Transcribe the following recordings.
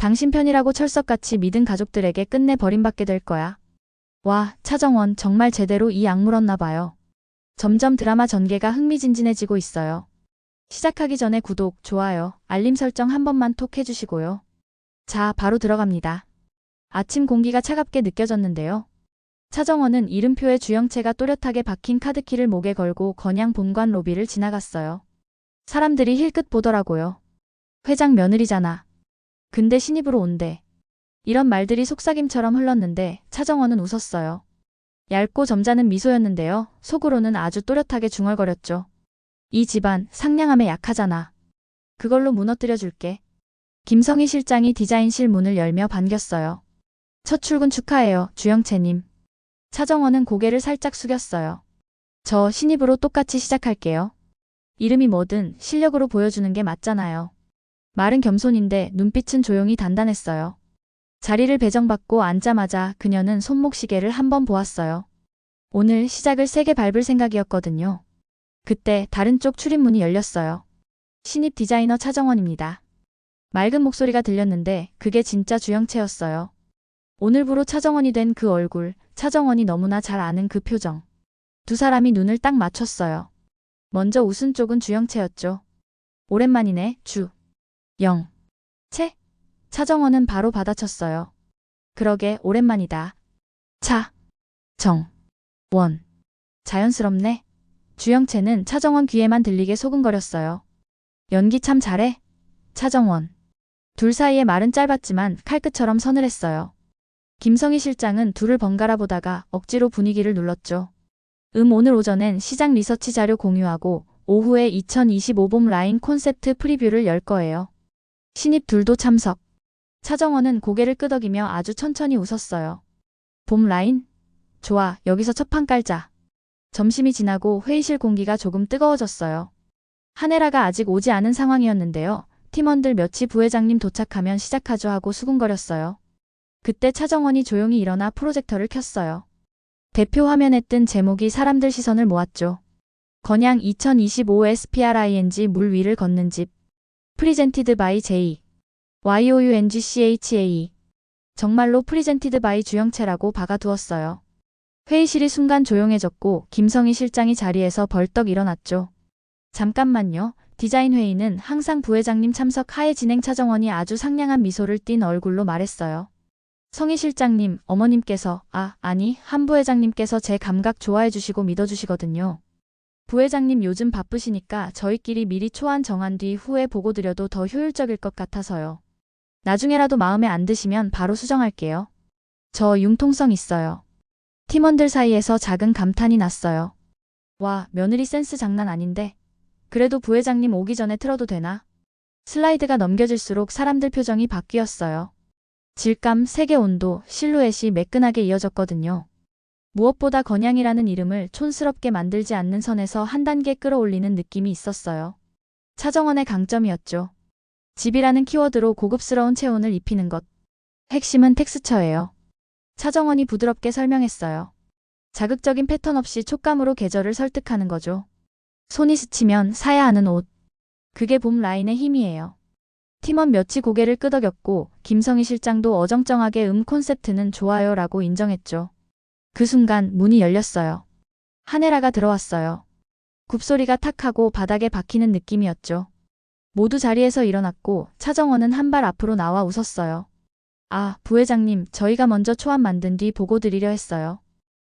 당신 편이라고 철석같이 믿은 가족들에게 끝내 버림받게 될 거야. 와, 차정원 정말 제대로 이 악 물었나 봐요. 점점 드라마 전개가 흥미진진해지고 있어요. 시작하기 전에 구독, 좋아요, 알림 설정 한 번만 톡 해주시고요. 자, 바로 들어갑니다. 아침 공기가 차갑게 느껴졌는데요. 차정원은 이름표에 주영채가 또렷하게 박힌 카드키를 목에 걸고 건양 본관 로비를 지나갔어요. 사람들이 힐끗 보더라고요. 회장 며느리잖아. 근데 신입으로 온대. 이런 말들이 속삭임처럼 흘렀는데 차정원은 웃었어요. 얇고 점잖은 미소였는데요. 속으로는 아주 또렷하게 중얼거렸죠. 이 집안 상냥함에 약하잖아. 그걸로 무너뜨려 줄게. 김성희 실장이 디자인실 문을 열며 반겼어요. 첫 출근 축하해요, 주영채님. 차정원은 고개를 살짝 숙였어요. 저 신입으로 똑같이 시작할게요. 이름이 뭐든 실력으로 보여주는 게 맞잖아요. 말은 겸손인데 눈빛은 조용히 단단했어요. 자리를 배정받고 앉자마자 그녀는 손목시계를 한번 보았어요. 오늘 시작을 세게 밟을 생각이었거든요. 그때 다른 쪽 출입문이 열렸어요. 신입 디자이너 차정원입니다. 맑은 목소리가 들렸는데 그게 진짜 주영채였어요. 오늘부로 차정원이 된 그 얼굴, 차정원이 너무나 잘 아는 그 표정. 두 사람이 눈을 딱 맞췄어요. 먼저 웃은 쪽은 주영채였죠. 오랜만이네, 채? 차정원은 바로 받아쳤어요. 그러게 오랜만이다. 원. 자연스럽네. 주영채는 차정원 귀에만 들리게 소근거렸어요. 연기 참 잘해. 차정원. 둘 사이의 말은 짧았지만 칼끝처럼 서늘했어요. 김성희 실장은 둘을 번갈아 보다가 억지로 분위기를 눌렀죠. 오늘 오전엔 시장 리서치 자료 공유하고 오후에 2025봄 라인 콘셉트 프리뷰를 열 거예요. 신입 둘도 참석. 차정원은 고개를 끄덕이며 아주 천천히 웃었어요. 봄 라인? 좋아, 여기서 첫 판 깔자. 점심이 지나고 회의실 공기가 조금 뜨거워졌어요. 한혜라가 아직 오지 않은 상황이었는데요. 팀원들 몇이 부회장님 도착하면 시작하죠 하고 수군거렸어요. 그때 차정원이 조용히 일어나 프로젝터를 켰어요. 대표 화면에 뜬 제목이 사람들 시선을 모았죠. 건양 2025 SPRING 물 위를 걷는 집. 프리젠티드 바이 J. YOUNGCHA. 정말로 프리젠티드 바이 주영채라고 박아두었어요. 회의실이 순간 조용해졌고 김성희 실장이 자리에서 벌떡 일어났죠. 잠깐만요. 디자인 회의는 항상 부회장님 참석 하에 진행. 차정원이 아주 상냥한 미소를 띤 얼굴로 말했어요. 성희 실장님, 어머님께서, 아니, 한 부회장님께서 제 감각 좋아해 주시고 믿어주시거든요. 부회장님 요즘 바쁘시니까 저희끼리 미리 초안 정한 뒤 후에 보고 드려도 더 효율적일 것 같아서요. 나중에라도 마음에 안 드시면 바로 수정할게요. 저 융통성 있어요. 팀원들 사이에서 작은 감탄이 났어요. 와, 며느리 센스 장난 아닌데. 그래도 부회장님 오기 전에 틀어도 되나? 슬라이드가 넘겨질수록 사람들 표정이 바뀌었어요. 질감, 색의 온도, 실루엣이 매끈하게 이어졌거든요. 무엇보다 건양이라는 이름을 촌스럽게 만들지 않는 선에서 한 단계 끌어올리는 느낌이 있었어요. 차정원의 강점이었죠. 집이라는 키워드로 고급스러운 체온을 입히는 것. 핵심은 텍스처예요. 차정원이 부드럽게 설명했어요. 자극적인 패턴 없이 촉감으로 계절을 설득하는 거죠. 손이 스치면 사야 하는 옷. 그게 봄 라인의 힘이에요. 팀원 몇이 고개를 끄덕였고 김성희 실장도 어정쩡하게 콘셉트는 좋아요 라고 인정했죠. 그 순간 문이 열렸어요. 한혜라가 들어왔어요. 굽소리가 탁 하고 바닥에 박히는 느낌이었죠. 모두 자리에서 일어났고 차정원은 한 발 앞으로 나와 웃었어요. 아, 부회장님, 저희가 먼저 초안 만든 뒤 보고 드리려 했어요.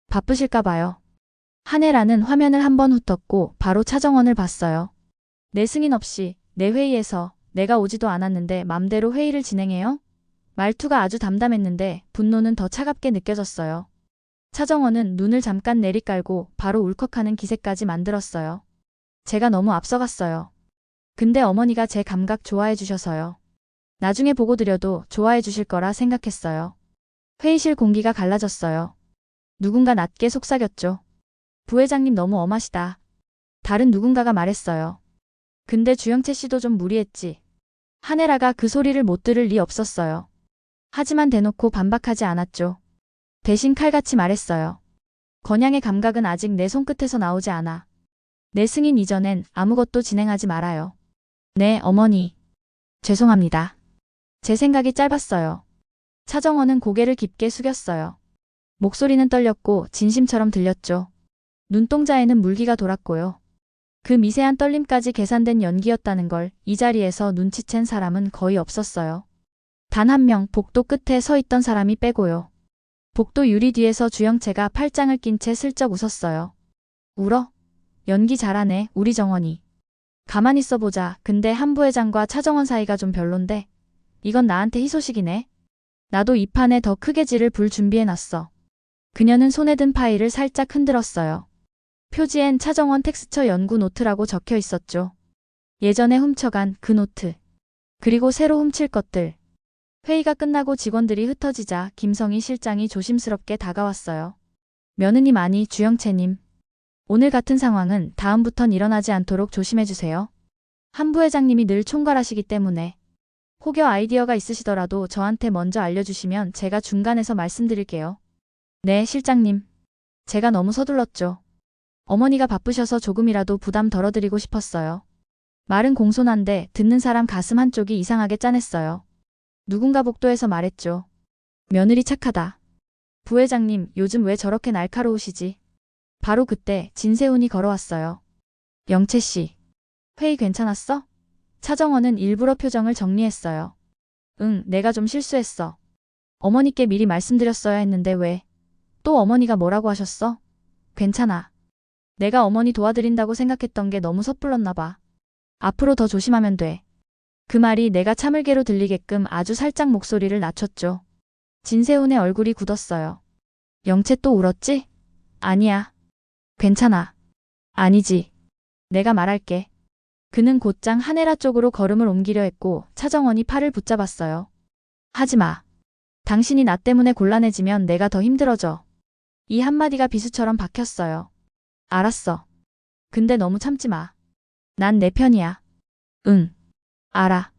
바쁘실까 봐요. 한혜라는 화면을 한번 훑었고 바로 차정원을 봤어요. 내 승인 없이 내 회의에서 내가 오지도 않았는데 맘대로 회의를 진행해요? 말투가 아주 담담했는데 분노는 더 차갑게 느껴졌어요. 차정원은 눈을 잠깐 내리깔고 바로 울컥하는 기색까지 만들었어요. 제가 너무 앞서갔어요. 근데 어머니가 제 감각 좋아해 주셔서요. 나중에 보고 드려도 좋아해 주실 거라 생각했어요. 회의실 공기가 갈라졌어요. 누군가 낮게 속삭였죠. 부회장님 너무 엄하시다. 다른 누군가가 말했어요. 근데 주영채 씨도 좀 무리했지. 한혜라가 그 소리를 못 들을 리 없었어요. 하지만 대놓고 반박하지 않았죠. 대신 칼같이 말했어요. 건양의 감각은 아직 내 손끝에서 나오지 않아. 내 승인 이전엔 아무것도 진행하지 말아요. 네, 어머니. 죄송합니다. 제 생각이 짧았어요. 차정원은 고개를 깊게 숙였어요. 목소리는 떨렸고 진심처럼 들렸죠. 눈동자에는 물기가 돌았고요. 그 미세한 떨림까지 계산된 연기였다는 걸 이 자리에서 눈치챈 사람은 거의 없었어요. 단 한 명 복도 끝에 서 있던 사람이 빼고요. 복도 유리 뒤에서 주영채가 팔짱을 낀 채 슬쩍 웃었어요. 울어? 연기 잘하네, 우리 정원이. 가만히 있어보자. 근데 한 부회장과 차정원 사이가 좀 별론데. 이건 나한테 희소식이네. 나도 이 판에 더 크게 지를 불 준비해놨어. 그녀는 손에 든 파일을 살짝 흔들었어요. 표지엔 차정원 텍스처 연구 노트라고 적혀 있었죠. 예전에 훔쳐간 그 노트. 그리고 새로 훔칠 것들. 회의가 끝나고 직원들이 흩어지자 김성희 실장이 조심스럽게 다가왔어요. 며느님 아니 주영채님. 오늘 같은 상황은 다음부턴 일어나지 않도록 조심해주세요. 한 부회장님이 늘 총괄하시기 때문에. 혹여 아이디어가 있으시더라도 저한테 먼저 알려주시면 제가 중간에서 말씀드릴게요. 네, 실장님. 제가 너무 서둘렀죠. 어머니가 바쁘셔서 조금이라도 부담 덜어드리고 싶었어요. 말은 공손한데 듣는 사람 가슴 한쪽이 이상하게 짠했어요. 누군가 복도에서 말했죠. 며느리 착하다. 부회장님, 요즘 왜 저렇게 날카로우시지? 바로 그때 진세훈이 걸어왔어요. 영채씨. 회의 괜찮았어? 차정원은 일부러 표정을 정리했어요. 응, 내가 좀 실수했어. 어머니께 미리 말씀드렸어야 했는데 왜? 또 어머니가 뭐라고 하셨어? 괜찮아. 내가 어머니 도와드린다고 생각했던 게 너무 섣불렀나 봐. 앞으로 더 조심하면 돼. 그 말이 내가 참을게로 들리게끔 아주 살짝 목소리를 낮췄죠. 진세훈의 얼굴이 굳었어요. 영채 또 울었지? 아니야. 괜찮아. 아니지. 내가 말할게. 그는 곧장 한혜라 쪽으로 걸음을 옮기려 했고 차정원이 팔을 붙잡았어요. 하지마. 당신이 나 때문에 곤란해지면 내가 더 힘들어져. 이 한마디가 비수처럼 박혔어요. 알았어. 근데 너무 참지 마. 난 내 편이야. 응. 알아.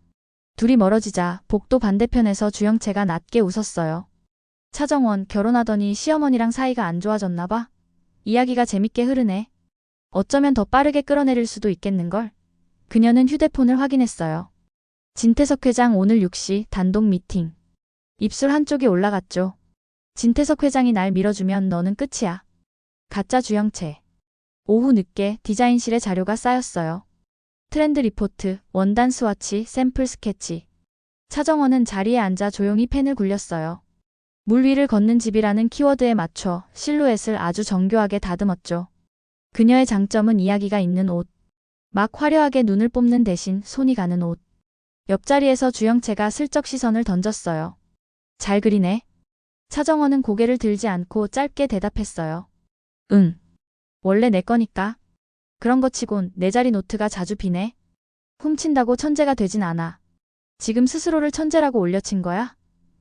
둘이 멀어지자 복도 반대편에서 주영채가 낮게 웃었어요. 차정원 결혼하더니 시어머니랑 사이가 안 좋아졌나 봐. 이야기가 재밌게 흐르네. 어쩌면 더 빠르게 끌어내릴 수도 있겠는걸. 그녀는 휴대폰을 확인했어요. 진태석 회장 오늘 6시 단독 미팅. 입술 한쪽이 올라갔죠. 진태석 회장이 날 밀어주면 너는 끝이야. 가짜 주영채. 오후 늦게 디자인실에 자료가 쌓였어요. 트렌드 리포트, 원단 스와치, 샘플 스케치. 차정원은 자리에 앉아 조용히 펜을 굴렸어요. 물 위를 걷는 집이라는 키워드에 맞춰 실루엣을 아주 정교하게 다듬었죠. 그녀의 장점은 이야기가 있는 옷. 막 화려하게 눈을 뽑는 대신 손이 가는 옷. 옆자리에서 주영채가 슬쩍 시선을 던졌어요. 잘 그리네. 차정원은 고개를 들지 않고 짧게 대답했어요. 응. 원래 내 거니까. 그런 거 치곤 내 자리 노트가 자주 비네. 훔친다고 천재가 되진 않아. 지금 스스로를 천재라고 올려친 거야?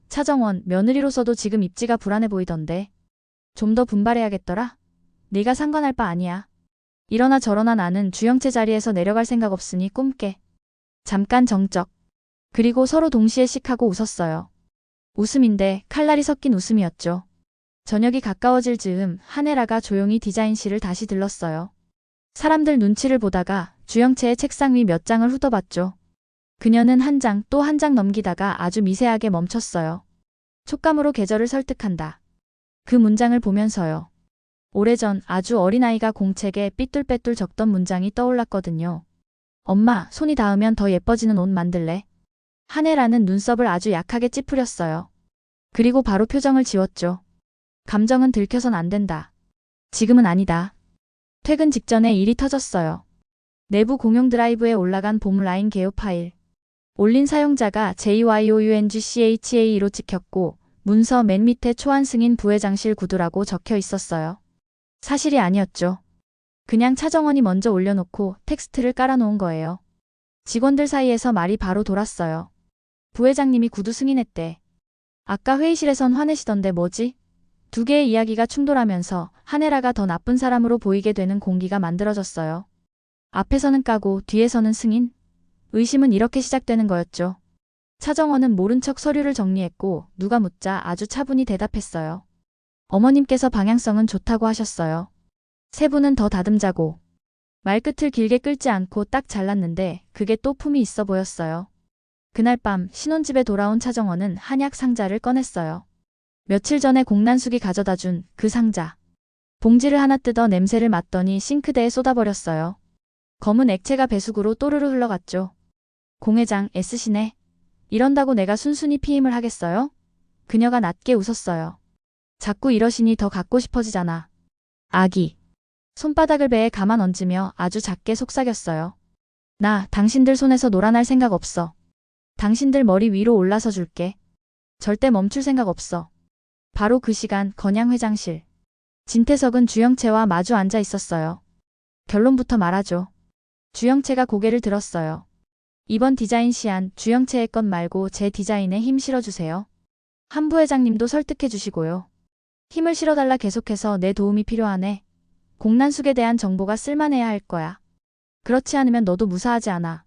차정원, 며느리로서도 지금 입지가 불안해 보이던데. 좀 더 분발해야겠더라. 네가 상관할 바 아니야. 이러나 저러나 나는 주영채 자리에서 내려갈 생각 없으니 꿈깨. 잠깐 정적. 그리고 서로 동시에 씩 하고 웃었어요. 웃음인데 칼날이 섞인 웃음이었죠. 저녁이 가까워질 즈음 한혜라가 조용히 디자인실을 다시 들렀어요. 사람들 눈치를 보다가 주영채의 책상 위 몇 장을 훑어봤죠. 그녀는 한 장 또 한 장 넘기다가 아주 미세하게 멈췄어요. 촉감으로 계절을 설득한다. 그 문장을 보면서요. 오래전 아주 어린아이가 공책에 삐뚤빼뚤 적던 문장이 떠올랐거든요. 엄마, 손이 닿으면 더 예뻐지는 옷 만들래? 한혜라는 눈썹을 아주 약하게 찌푸렸어요. 그리고 바로 표정을 지웠죠. 감정은 들켜선 안 된다. 지금은 아니다. 퇴근 직전에 일이 터졌어요. 내부 공용 드라이브에 올라간 봄라인 개요 파일. 올린 사용자가 JYOUNGCHA로 찍혔고 문서 맨 밑에 초안승인 부회장실 구두라고 적혀 있었어요. 사실이 아니었죠. 그냥 차정원이 먼저 올려놓고 텍스트를 깔아놓은 거예요. 직원들 사이에서 말이 바로 돌았어요. 부회장님이 구두 승인했대. 아까 회의실에선 화내시던데 뭐지? 두 개의 이야기가 충돌하면서 한혜라가 더 나쁜 사람으로 보이게 되는 공기가 만들어졌어요. 앞에서는 까고 뒤에서는 승인? 의심은 이렇게 시작되는 거였죠. 차정원은 모른 척 서류를 정리했고 누가 묻자 아주 차분히 대답했어요. 어머님께서 방향성은 좋다고 하셨어요. 세 분은 더 다듬자고. 말끝을 길게 끌지 않고 딱 잘랐는데 그게 또 품이 있어 보였어요. 그날 밤 신혼집에 돌아온 차정원은 한약 상자를 꺼냈어요. 며칠 전에 공난숙이 가져다 준 그 상자. 봉지를 하나 뜯어 냄새를 맡더니 싱크대에 쏟아버렸어요. 검은 액체가 배수구로 또르르 흘러갔죠. 공 회장 애쓰시네. 이런다고 내가 순순히 피임을 하겠어요? 그녀가 낮게 웃었어요. 자꾸 이러시니 더 갖고 싶어지잖아. 아기. 손바닥을 배에 가만 얹으며 아주 작게 속삭였어요. 나 당신들 손에서 놀아날 생각 없어. 당신들 머리 위로 올라서 줄게. 절대 멈출 생각 없어. 바로 그 시간 건양 회장실. 진태석은 주영채와 마주 앉아 있었어요. 결론부터 말하죠. 주영채가 고개를 들었어요. 이번 디자인 시안 주영채의 것 말고 제 디자인에 힘 실어주세요. 한 부회장님도 설득해 주시고요. 힘을 실어달라. 계속해서 내 도움이 필요하네. 공난숙에 대한 정보가 쓸만해야 할 거야. 그렇지 않으면 너도 무사하지 않아.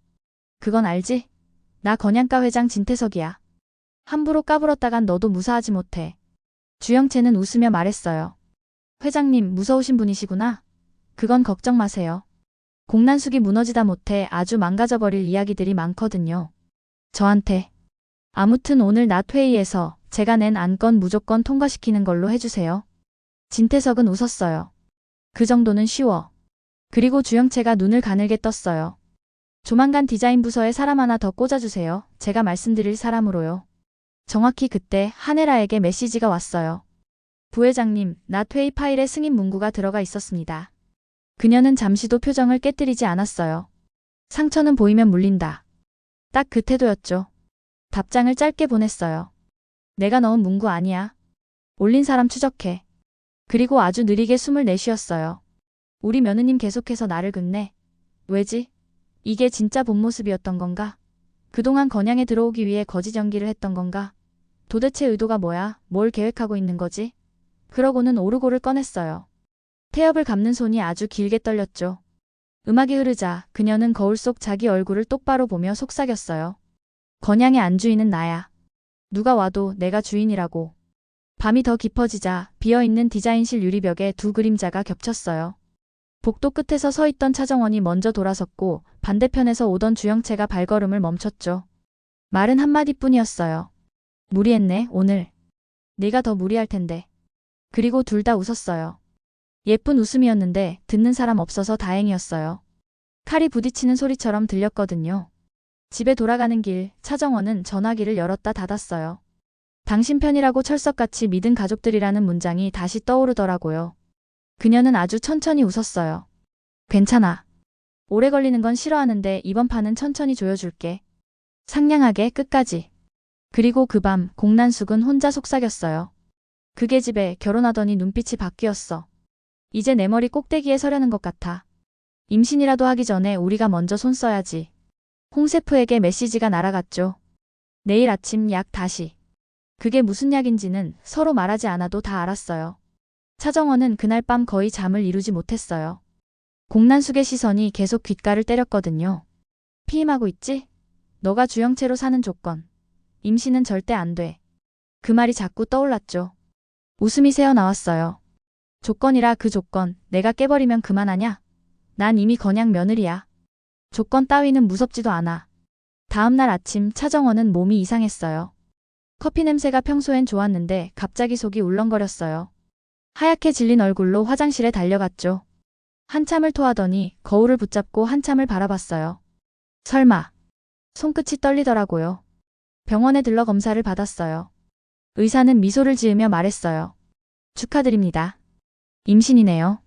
그건 알지? 나 건양가 회장 진태석이야. 함부로 까불었다간 너도 무사하지 못해. 주영채는 웃으며 말했어요. 회장님 무서우신 분이시구나. 그건 걱정 마세요. 공난숙이 무너지다 못해 아주 망가져버릴 이야기들이 많거든요. 저한테. 아무튼 오늘 낮 회의에서 제가 낸 안건 무조건 통과시키는 걸로 해주세요. 진태석은 웃었어요. 그 정도는 쉬워. 그리고 주영채가 눈을 가늘게 떴어요. 조만간 디자인 부서에 사람 하나 더 꽂아주세요. 제가 말씀드릴 사람으로요. 정확히 그때 한혜라에게 메시지가 왔어요. 부회장님, 낮 회의 파일에 승인 문구가 들어가 있었습니다. 그녀는 잠시도 표정을 깨뜨리지 않았어요. 상처는 보이면 물린다. 딱 그 태도였죠. 답장을 짧게 보냈어요. 내가 넣은 문구 아니야. 올린 사람 추적해. 그리고 아주 느리게 숨을 내쉬었어요. 우리 며느님 계속해서 나를 긋네. 왜지? 이게 진짜 본 모습이었던 건가? 그동안 건양에 들어오기 위해 거짓 연기를 했던 건가? 도대체 의도가 뭐야? 뭘 계획하고 있는 거지? 그러고는 오르골을 꺼냈어요. 태엽을 감는 손이 아주 길게 떨렸죠. 음악이 흐르자 그녀는 거울 속 자기 얼굴을 똑바로 보며 속삭였어요. 건양의 안주인은 나야. 누가 와도 내가 주인이라고. 밤이 더 깊어지자 비어있는 디자인실 유리벽에 두 그림자가 겹쳤어요. 복도 끝에서 서 있던 차정원이 먼저 돌아섰고 반대편에서 오던 주영채가 발걸음을 멈췄죠. 말은 한마디뿐이었어요. 무리했네, 오늘. 네가 더 무리할 텐데. 그리고 둘 다 웃었어요. 예쁜 웃음이었는데 듣는 사람 없어서 다행이었어요. 칼이 부딪히는 소리처럼 들렸거든요. 집에 돌아가는 길, 차정원은 전화기를 열었다 닫았어요. 당신 편이라고 철석같이 믿은 가족들이라는 문장이 다시 떠오르더라고요. 그녀는 아주 천천히 웃었어요. 괜찮아. 오래 걸리는 건 싫어하는데 이번 판은 천천히 조여줄게. 상냥하게 끝까지. 그리고 그 밤 공난숙은 혼자 속삭였어요. 그게 집에 결혼하더니 눈빛이 바뀌었어. 이제 내 머리 꼭대기에 서려는 것 같아. 임신이라도 하기 전에 우리가 먼저 손 써야지. 홍세프에게 메시지가 날아갔죠. 내일 아침 약 다시. 그게 무슨 약인지는 서로 말하지 않아도 다 알았어요. 차정원은 그날 밤 거의 잠을 이루지 못했어요. 공난숙의 시선이 계속 귓가를 때렸거든요. 피임하고 있지? 너가 주영채로 사는 조건. 임신은 절대 안 돼. 그 말이 자꾸 떠올랐죠. 웃음이 새어나왔어요. 조건이라 그 조건, 내가 깨버리면 그만하냐? 난 이미 건양 며느리야. 조건 따위는 무섭지도 않아. 다음날 아침 차정원은 몸이 이상했어요. 커피 냄새가 평소엔 좋았는데 갑자기 속이 울렁거렸어요. 하얗게 질린 얼굴로 화장실에 달려갔죠. 한참을 토하더니 거울을 붙잡고 한참을 바라봤어요. 설마. 손끝이 떨리더라고요. 병원에 들러 검사를 받았어요. 의사는 미소를 지으며 말했어요. 축하드립니다. 임신이네요.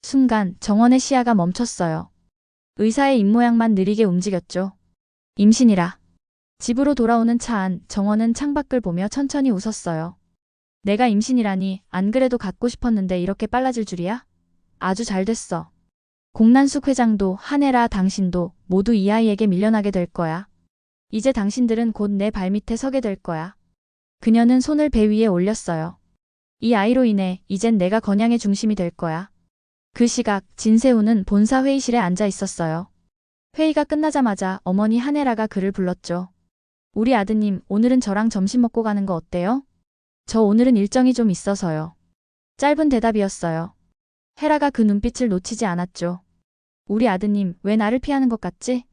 순간 정원의 시야가 멈췄어요. 의사의 입모양만 느리게 움직였죠. 임신이라. 집으로 돌아오는 차 안 정원은 창밖을 보며 천천히 웃었어요. 내가 임신이라니 안 그래도 갖고 싶었는데 이렇게 빨라질 줄이야? 아주 잘 됐어. 공난숙 회장도 한혜라 당신도 모두 이 아이에게 밀려나게 될 거야. 이제 당신들은 곧 내 발밑에 서게 될 거야. 그녀는 손을 배 위에 올렸어요. 이 아이로 인해 이젠 내가 건양의 중심이 될 거야. 그 시각 진세우는 본사 회의실에 앉아 있었어요. 회의가 끝나자마자 어머니 한혜라가 그를 불렀죠. 우리 아드님, 오늘은 저랑 점심 먹고 가는 거 어때요? 저 오늘은 일정이 좀 있어서요. 짧은 대답이었어요. 헤라가 그 눈빛을 놓치지 않았죠. 우리 아드님, 왜 나를 피하는 것 같지?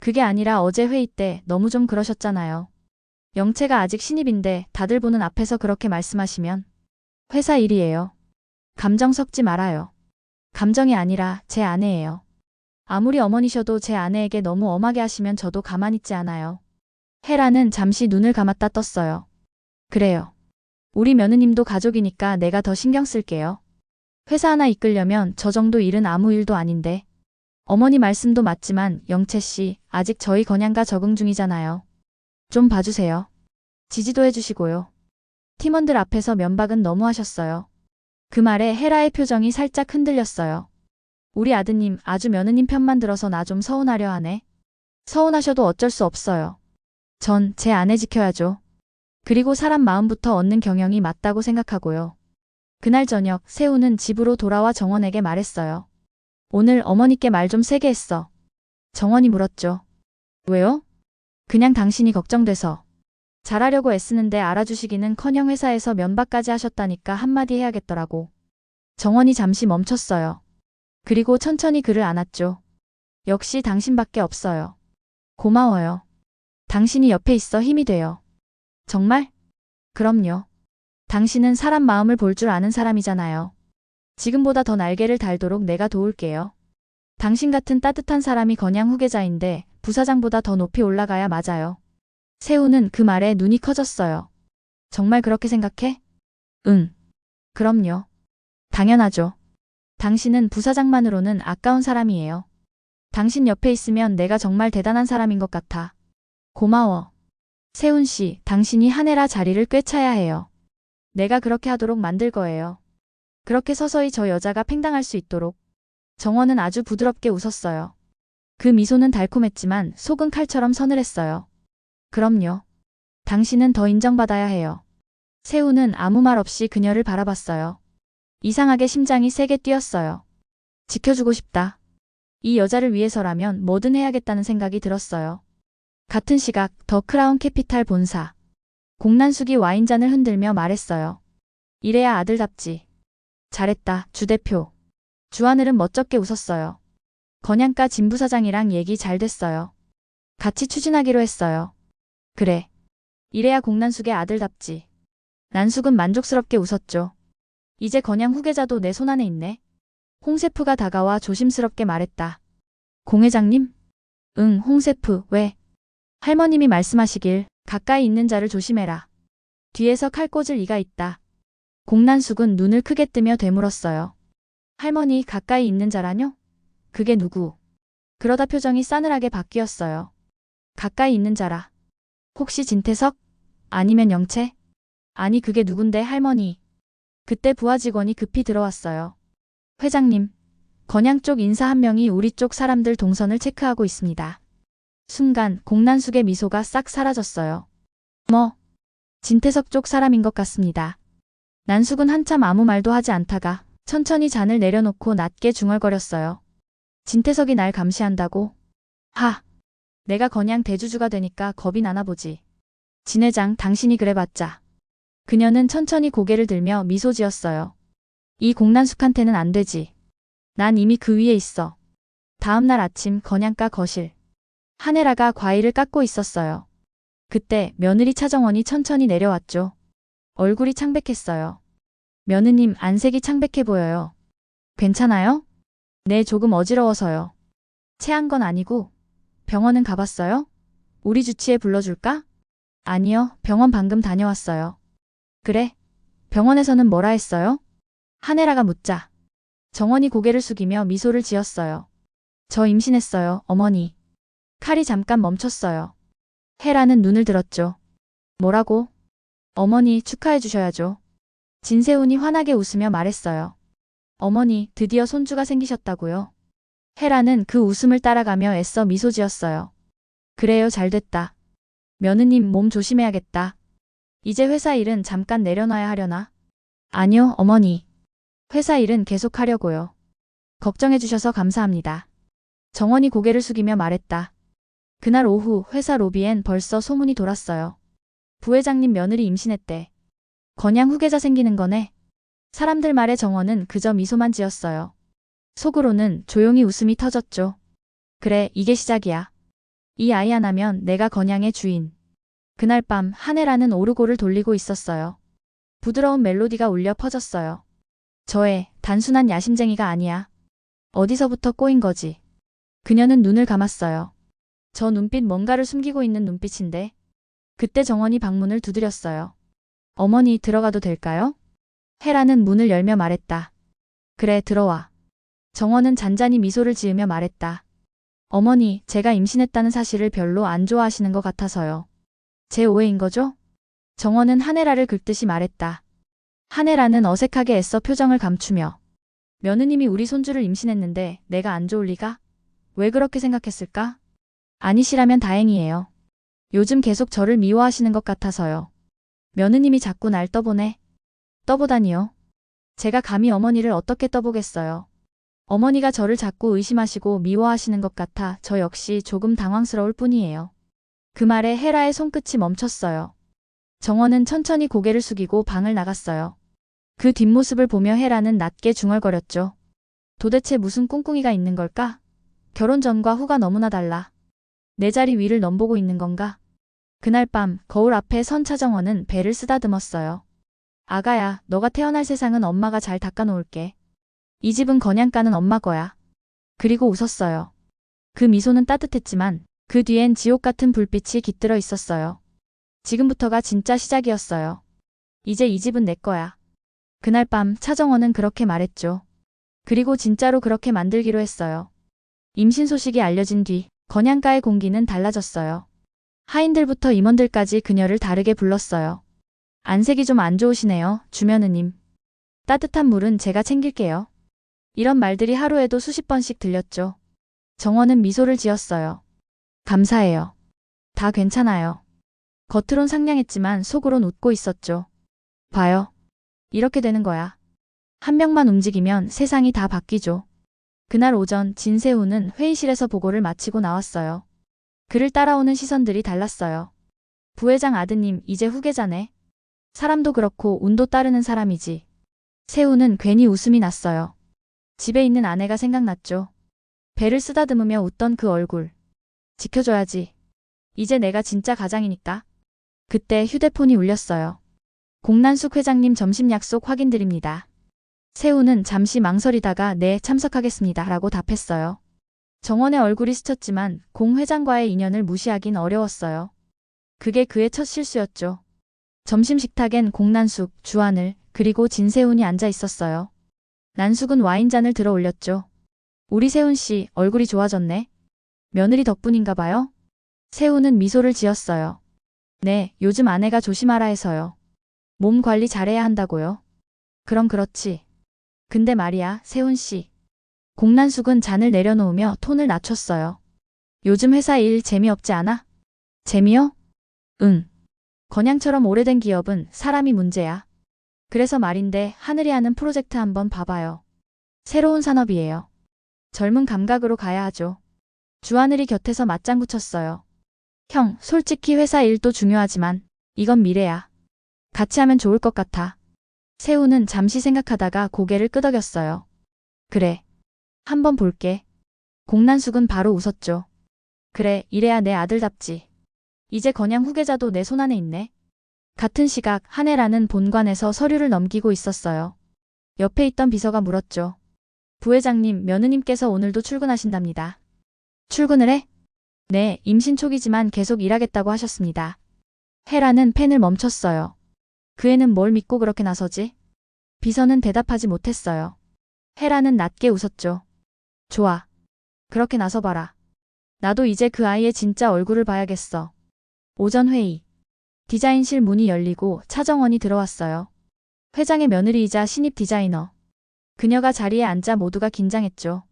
그게 아니라 어제 회의 때 너무 좀 그러셨잖아요. 영채가 아직 신입인데 다들 보는 앞에서 그렇게 말씀하시면 회사 일이에요. 감정 섞지 말아요. 감정이 아니라 제 아내예요. 아무리 어머니셔도 제 아내에게 너무 엄하게 하시면 저도 가만히 있지 않아요. 헤라는 잠시 눈을 감았다 떴어요. 그래요. 우리 며느님도 가족이니까 내가 더 신경 쓸게요. 회사 하나 이끌려면 저 정도 일은 아무 일도 아닌데. 어머니 말씀도 맞지만 영채 씨, 아직 저희 건양가 적응 중이잖아요. 좀 봐주세요. 지지도 해주시고요. 팀원들 앞에서 면박은 너무 하셨어요. 그 말에 헤라의 표정이 살짝 흔들렸어요. 우리 아드님 아주 며느님 편만 들어서 나 좀 서운하려 하네. 서운하셔도 어쩔 수 없어요. 전 제 아내 지켜야죠. 그리고 사람 마음부터 얻는 경영이 맞다고 생각하고요. 그날 저녁 세우는 집으로 돌아와 정원에게 말했어요. 오늘 어머니께 말 좀 세게 했어. 정원이 물었죠. 왜요? 그냥 당신이 걱정돼서. 잘하려고 애쓰는데 알아주시기는커녕 회사에서 면박까지 하셨다니까 한마디 해야겠더라고. 정원이 잠시 멈췄어요. 그리고 천천히 그를 안았죠. 역시 당신밖에 없어요. 고마워요. 당신이 옆에 있어 힘이 돼요. 정말? 그럼요. 당신은 사람 마음을 볼 줄 아는 사람이잖아요. 지금보다 더 날개를 달도록 내가 도울게요. 당신 같은 따뜻한 사람이 건양 후계자인데 부사장보다 더 높이 올라가야 맞아요. 세우는 그 말에 눈이 커졌어요. 정말 그렇게 생각해? 응. 그럼요. 당연하죠. 당신은 부사장만으로는 아까운 사람이에요. 당신 옆에 있으면 내가 정말 대단한 사람인 것 같아. 고마워. 세훈 씨, 당신이 하늘아 자리를 꿰차야 해요. 내가 그렇게 하도록 만들 거예요. 그렇게 서서히 저 여자가 팽당할 수 있도록. 정원은 아주 부드럽게 웃었어요. 그 미소는 달콤했지만 속은 칼처럼 서늘했어요. 그럼요. 당신은 더 인정받아야 해요. 세훈은 아무 말 없이 그녀를 바라봤어요. 이상하게 심장이 세게 뛰었어요. 지켜주고 싶다. 이 여자를 위해서라면 뭐든 해야겠다는 생각이 들었어요. 같은 시각 더 크라운 캐피탈 본사. 공난숙이 와인잔을 흔들며 말했어요. 이래야 아들답지. 잘했다, 주 대표. 주하늘은 멋쩍게 웃었어요. 건양가 진 부사장이랑 얘기 잘 됐어요. 같이 추진하기로 했어요. 그래. 이래야 공난숙의 아들답지. 난숙은 만족스럽게 웃었죠. 이제 건양 후계자도 내 손안에 있네. 홍세프가 다가와 조심스럽게 말했다. 공 회장님? 응, 홍세프, 왜? 할머님이 말씀하시길 가까이 있는 자를 조심해라. 뒤에서 칼 꽂을 이가 있다. 공난숙은 눈을 크게 뜨며 되물었어요. 할머니 가까이 있는 자라뇨? 그게 누구? 그러다 표정이 싸늘하게 바뀌었어요. 가까이 있는 자라. 혹시 진태석? 아니면 영채? 아니 그게 누군데 할머니. 그때 부하 직원이 급히 들어왔어요. 회장님, 건양 쪽 인사 한 명이 우리 쪽 사람들 동선을 체크하고 있습니다. 순간 공난숙의 미소가 싹 사라졌어요. 뭐? 진태석 쪽 사람인 것 같습니다. 난숙은 한참 아무 말도 하지 않다가 천천히 잔을 내려놓고 낮게 중얼거렸어요. 진태석이 날 감시한다고? 하! 내가 건양 대주주가 되니까 겁이 나나 보지. 진 회장 당신이 그래봤자. 그녀는 천천히 고개를 들며 미소 지었어요. 이 공난숙한테는 안 되지. 난 이미 그 위에 있어. 다음 날 아침 건양가 거실. 하늘아가 과일을 깎고 있었어요. 그때 며느리 차정원이 천천히 내려왔죠. 얼굴이 창백했어요. 며느님 안색이 창백해 보여요. 괜찮아요? 네, 조금 어지러워서요. 체한 건 아니고. 병원은 가봤어요? 우리 주치에 불러줄까? 아니요, 병원 방금 다녀왔어요. 그래? 병원에서는 뭐라 했어요? 하늘아가 묻자. 정원이 고개를 숙이며 미소를 지었어요. 저 임신했어요, 어머니. 칼이 잠깐 멈췄어요. 헤라는 눈을 들었죠. 뭐라고? 어머니 축하해 주셔야죠. 진세훈이 환하게 웃으며 말했어요. 어머니, 드디어 손주가 생기셨다고요? 헤라는 그 웃음을 따라가며 애써 미소 지었어요. 그래요, 잘됐다. 며느님 몸 조심해야겠다. 이제 회사 일은 잠깐 내려놔야 하려나? 아니요, 어머니. 회사 일은 계속하려고요. 걱정해 주셔서 감사합니다. 정원이 고개를 숙이며 말했다. 그날 오후 회사 로비엔 벌써 소문이 돌았어요. 부회장님 며느리 임신했대. 건양 후계자 생기는 거네. 사람들 말에 정원은 그저 미소만 지었어요. 속으로는 조용히 웃음이 터졌죠. 그래, 이게 시작이야. 이 아이 하나면 내가 건양의 주인. 그날 밤 한혜라는 오르골을 돌리고 있었어요. 부드러운 멜로디가 울려 퍼졌어요. 저의 단순한 야심쟁이가 아니야. 어디서부터 꼬인 거지. 그녀는 눈을 감았어요. 저 눈빛 뭔가를 숨기고 있는 눈빛인데. 그때 정원이 방문을 두드렸어요. 어머니 들어가도 될까요? 혜라는 문을 열며 말했다. 그래 들어와. 정원은 잔잔히 미소를 지으며 말했다. 어머니, 제가 임신했다는 사실을 별로 안 좋아하시는 것 같아서요. 제 오해인 거죠? 정원은 한혜라를 긁듯이 말했다. 한혜라는 어색하게 애써 표정을 감추며 며느님이 우리 손주를 임신했는데 내가 안 좋을 리가? 왜 그렇게 생각했을까? 아니시라면 다행이에요. 요즘 계속 저를 미워하시는 것 같아서요. 며느님이 자꾸 날 떠보네. 떠보다니요. 제가 감히 어머니를 어떻게 떠보겠어요. 어머니가 저를 자꾸 의심하시고 미워하시는 것 같아 저 역시 조금 당황스러울 뿐이에요. 그 말에 혜라의 손끝이 멈췄어요. 정원은 천천히 고개를 숙이고 방을 나갔어요. 그 뒷모습을 보며 혜라는 낮게 중얼거렸죠. 도대체 무슨 꿍꿍이가 있는 걸까? 결혼 전과 후가 너무나 달라. 내 자리 위를 넘보고 있는 건가? 그날 밤 거울 앞에 선 차정원은 배를 쓰다듬었어요. 아가야, 너가 태어날 세상은 엄마가 잘 닦아놓을게. 이 집은 건양가는 엄마 거야. 그리고 웃었어요. 그 미소는 따뜻했지만 그 뒤엔 지옥 같은 불빛이 깃들어 있었어요. 지금부터가 진짜 시작이었어요. 이제 이 집은 내 거야. 그날 밤 차정원은 그렇게 말했죠. 그리고 진짜로 그렇게 만들기로 했어요. 임신 소식이 알려진 뒤 건양가의 공기는 달라졌어요. 하인들부터 임원들까지 그녀를 다르게 불렀어요. 안색이 좀 안 좋으시네요, 주며느님. 따뜻한 물은 제가 챙길게요. 이런 말들이 하루에도 수십 번씩 들렸죠. 정원은 미소를 지었어요. 감사해요. 다 괜찮아요. 겉으론 상냥했지만 속으론 웃고 있었죠. 봐요. 이렇게 되는 거야. 한 명만 움직이면 세상이 다 바뀌죠. 그날 오전 진세우는 회의실에서 보고를 마치고 나왔어요. 그를 따라오는 시선들이 달랐어요. 부회장 아드님 이제 후계자네. 사람도 그렇고 운도 따르는 사람이지. 세우는 괜히 웃음이 났어요. 집에 있는 아내가 생각났죠. 배를 쓰다듬으며 웃던 그 얼굴. 지켜줘야지. 이제 내가 진짜 가장이니까. 그때 휴대폰이 울렸어요. 공난숙 회장님 점심 약속 확인드립니다. 세우는 잠시 망설이다가 네 참석하겠습니다 라고 답했어요. 정원의 얼굴이 스쳤지만 공 회장과의 인연을 무시하긴 어려웠어요. 그게 그의 첫 실수였죠. 점심 식탁엔 공난숙, 주하늘, 그리고 진세훈이 앉아 있었어요. 난숙은 와인잔을 들어 올렸죠. 우리 세훈씨 얼굴이 좋아졌네. 며느리 덕분인가 봐요. 세훈은 미소를 지었어요. 네, 요즘 아내가 조심하라 해서요. 몸 관리 잘해야 한다고요. 그럼 그렇지. 근데 말이야, 세훈씨. 공난숙은 잔을 내려놓으며 톤을 낮췄어요. 요즘 회사 일 재미없지 않아? 재미요? 응. 건양처럼 오래된 기업은 사람이 문제야. 그래서 말인데 하늘이 하는 프로젝트 한번 봐봐요. 새로운 산업이에요. 젊은 감각으로 가야 하죠. 주하늘이 곁에서 맞장구 쳤어요. 형, 솔직히 회사 일도 중요하지만 이건 미래야. 같이 하면 좋을 것 같아. 세우는 잠시 생각하다가 고개를 끄덕였어요. 그래. 한번 볼게. 공난숙은 바로 웃었죠. 그래, 이래야 내 아들답지. 이제 건양 후계자도 내 손안에 있네. 같은 시각 한혜라는 본관에서 서류를 넘기고 있었어요. 옆에 있던 비서가 물었죠. 부회장님, 며느님께서 오늘도 출근하신답니다. 출근을 해? 네, 임신 초기지만 계속 일하겠다고 하셨습니다. 혜라는 펜을 멈췄어요. 그 애는 뭘 믿고 그렇게 나서지? 비서는 대답하지 못했어요. 혜라는 낮게 웃었죠. 좋아. 그렇게 나서봐라. 나도 이제 그 아이의 진짜 얼굴을 봐야겠어. 오전 회의. 디자인실 문이 열리고 차정원이 들어왔어요. 회장의 며느리이자 신입 디자이너. 그녀가 자리에 앉자 모두가 긴장했죠.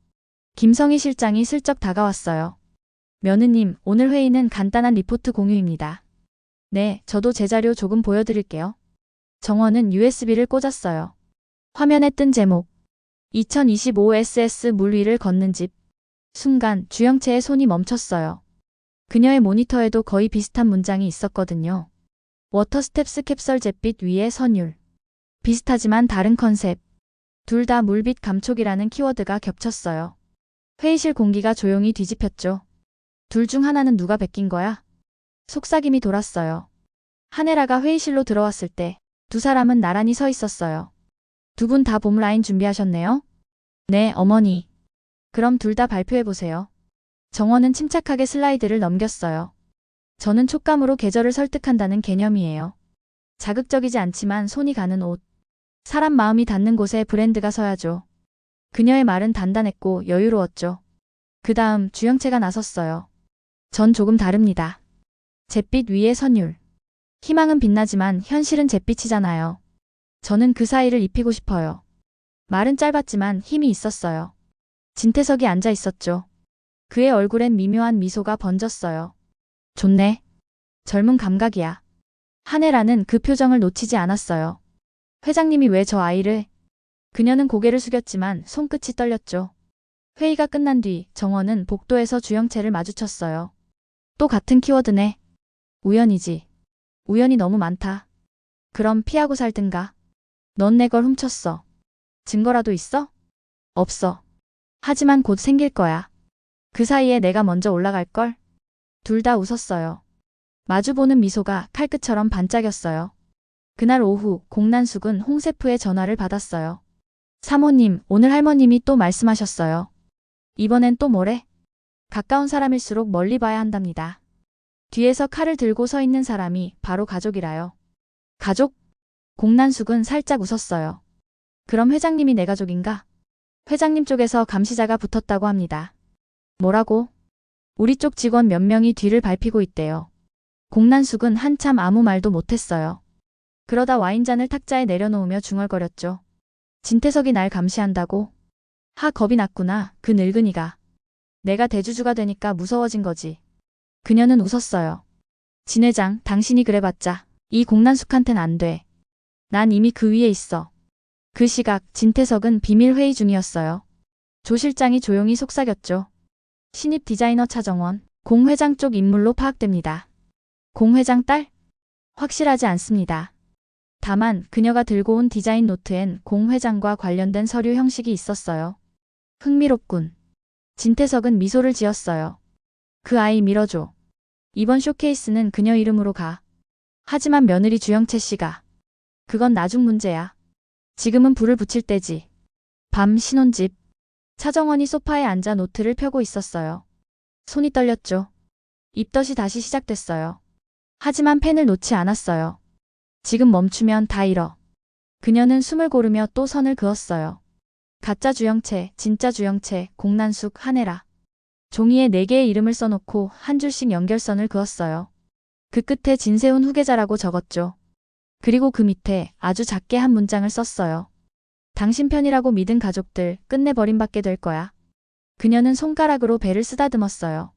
김성희 실장이 슬쩍 다가왔어요. 며느님, 오늘 회의는 간단한 리포트 공유입니다. 네, 저도 제 자료 조금 보여드릴게요. 정원은 USB를 꽂았어요. 화면에 뜬 제목. 2025 SS 물 위를 걷는 집. 순간 주영채의 손이 멈췄어요. 그녀의 모니터에도 거의 비슷한 문장이 있었거든요. 워터 스텝스 캡설 잿빛 위에 선율. 비슷하지만 다른 컨셉. 둘 다 물빛 감촉이라는 키워드가 겹쳤어요. 회의실 공기가 조용히 뒤집혔죠. 둘 중 하나는 누가 베낀 거야? 속삭임이 돌았어요. 한혜라가 회의실로 들어왔을 때 두 사람은 나란히 서 있었어요. 두 분 다 봄 라인 준비하셨네요? 네, 어머니. 그럼 둘 다 발표해보세요. 정원은 침착하게 슬라이드를 넘겼어요. 저는 촉감으로 계절을 설득한다는 개념이에요. 자극적이지 않지만 손이 가는 옷. 사람 마음이 닿는 곳에 브랜드가 서야죠. 그녀의 말은 단단했고 여유로웠죠. 그 다음 주영채가 나섰어요. 전 조금 다릅니다. 잿빛 위에 선율. 희망은 빛나지만 현실은 잿빛이잖아요. 저는 그 사이를 입히고 싶어요. 말은 짧았지만 힘이 있었어요. 진태석이 앉아 있었죠. 그의 얼굴엔 미묘한 미소가 번졌어요. 좋네. 젊은 감각이야. 한혜라는 그 표정을 놓치지 않았어요. 회장님이 왜 저 아이를? 그녀는 고개를 숙였지만 손끝이 떨렸죠. 회의가 끝난 뒤 정원은 복도에서 주영채를 마주쳤어요. 또 같은 키워드네. 우연이지. 우연이 너무 많다. 그럼 피하고 살든가. 넌 내 걸 훔쳤어. 증거라도 있어? 없어. 하지만 곧 생길 거야. 그 사이에 내가 먼저 올라갈걸? 둘 다 웃었어요. 마주보는 미소가 칼끝처럼 반짝였어요. 그날 오후 공난숙은 홍세프의 전화를 받았어요. 사모님, 오늘 할머님이 또 말씀하셨어요. 이번엔 또 뭐래? 가까운 사람일수록 멀리 봐야 한답니다. 뒤에서 칼을 들고 서 있는 사람이 바로 가족이라요. 가족? 공난숙은 살짝 웃었어요. 그럼 회장님이 내 가족인가? 회장님 쪽에서 감시자가 붙었다고 합니다. 뭐라고? 우리 쪽 직원 몇 명이 뒤를 밟히고 있대요. 공난숙은 한참 아무 말도 못했어요. 그러다 와인잔을 탁자에 내려놓으며 중얼거렸죠. 진태석이 날 감시한다고? 하, 겁이 났구나, 그 늙은이가. 내가 대주주가 되니까 무서워진 거지. 그녀는 웃었어요. 진 회장, 당신이 그래봤자 이 공난숙한텐 안 돼. 난 이미 그 위에 있어. 그 시각 진태석은 비밀 회의 중이었어요. 조 실장이 조용히 속삭였죠. 신입 디자이너 차정원, 공 회장 쪽 인물로 파악됩니다. 공 회장 딸? 확실하지 않습니다. 다만 그녀가 들고 온 디자인 노트엔 공 회장과 관련된 서류 형식이 있었어요. 흥미롭군. 진태석은 미소를 지었어요. 그 아이 밀어줘. 이번 쇼케이스는 그녀 이름으로 가. 하지만 며느리 주영채 씨가. 그건 나중 문제야. 지금은 불을 붙일 때지. 밤 신혼집. 차정원이 소파에 앉아 노트를 펴고 있었어요. 손이 떨렸죠. 입덧이 다시 시작됐어요. 하지만 펜을 놓지 않았어요. 지금 멈추면 다 잃어. 그녀는 숨을 고르며 또 선을 그었어요. 가짜 주영채, 진짜 주영채, 공난숙, 한혜라. 종이에 4개의 이름을 써놓고 한 줄씩 연결선을 그었어요. 그 끝에 진세훈 후계자라고 적었죠. 그리고 그 밑에 아주 작게 한 문장을 썼어요. 당신 편이라고 믿은 가족들 끝내 버림받게 될 거야. 그녀는 손가락으로 배를 쓰다듬었어요.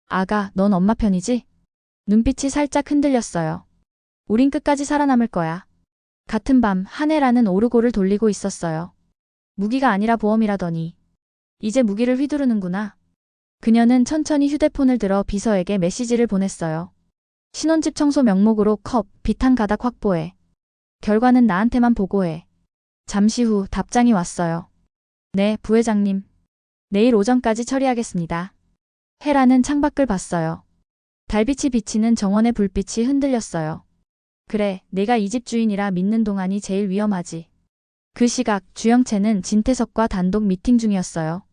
아가, 넌 엄마 편이지? 눈빛이 살짝 흔들렸어요. 우린 끝까지 살아남을 거야. 같은 밤 한혜라는 오르골을 돌리고 있었어요. 무기가 아니라 보험이라더니. 이제 무기를 휘두르는구나. 그녀는 천천히 휴대폰을 들어 비서에게 메시지를 보냈어요. 신혼집 청소 명목으로 컵, 비탄 가닥 확보해. 결과는 나한테만 보고해. 잠시 후 답장이 왔어요. 네, 부회장님. 내일 오전까지 처리하겠습니다. 헤라는 창밖을 봤어요. 달빛이 비치는 정원의 불빛이 흔들렸어요. 그래, 내가 이 집 주인이라 믿는 동안이 제일 위험하지. 그 시각 주영채는 진태석과 단독 미팅 중이었어요.